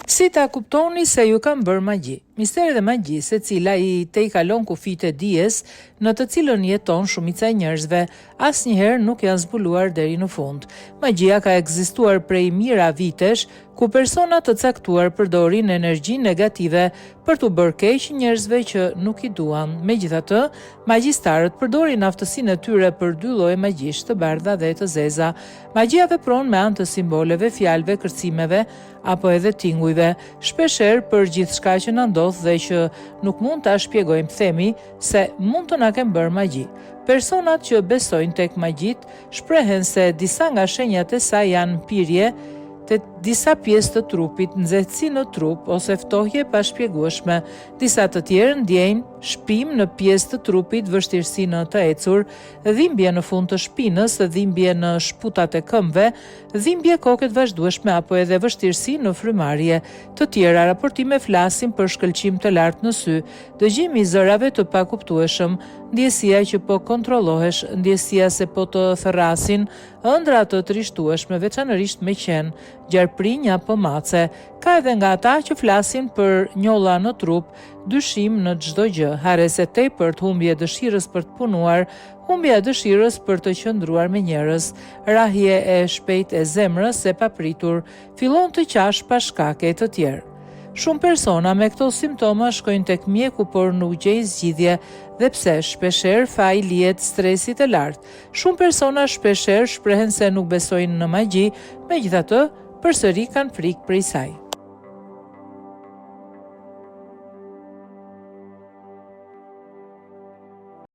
Si ta kuptoni se ju kam bërë magji? Misteri dhe magjisë, e cila i te i kalon kufit e dijes, në të cilën jeton shumica e njerëzve, asnjëherë nuk janë zbuluar deri në fund. Magjia ka ekzistuar prej mijëra vitesh, ku persona të caktuar përdorin energji negative për t'u bërë keq njerëzve që nuk i duan. Megjithatë, magjistarët përdorin aftësinë e tyre për dy lloje magjish, të bardha dhe të zeza. Magjia vepron me anë të simboleve, fjalëve, kërcimeve apo edhe tingujve. Shpeshherë për gjithçka që na ndodh dhe që nuk mund ta shpjegojmë, themi se mund të na kenë bërë magji. Personat që besojnë tek magjit shprehen se disa nga shenjat e saj janë pirje te disa pjesë të trupit, nxehtësi në trup ose ftohje pa shpjegueshme. Disa të tjerë ndjejnë shpim në pjesë të trupit, vështirësi në të ecur, dhimbje në fund të shpinës, dhimbje në shputat e këmbëve, dhimbje koke të vazhdueshme apo edhe vështirësi në frymarrje. Të tjera raportime flasin për shkëlqim të lartë në sy, dëgjim i zërave të pakuptueshëm, ndjesia që po kontrollohesh, ndjesia se po të therrasin, ëndra të trishtueshme, veçanërisht me qen, gjarprinj apo mace. Ka edhe nga ata që flasin për njolla në trup, dyshim në çdo gjë, harres e tepërt, humbje dëshirës për të punuar, humbja e dëshirës për të qëndruar me njerëz, rrahje e shpejtë e zemrës e papritur, fillon të qash pa shkake e të tjerë. Shumë persona me këto simptoma shkojnë tek mjeku, por nuk gjejnë zgjidhje, dhe pse shpeshherë faji lihet stresit të lartë. Shumë persona shpeshherë shprehen se nuk besojnë në magji, megjithatë përsëri kanë frikë prej saj.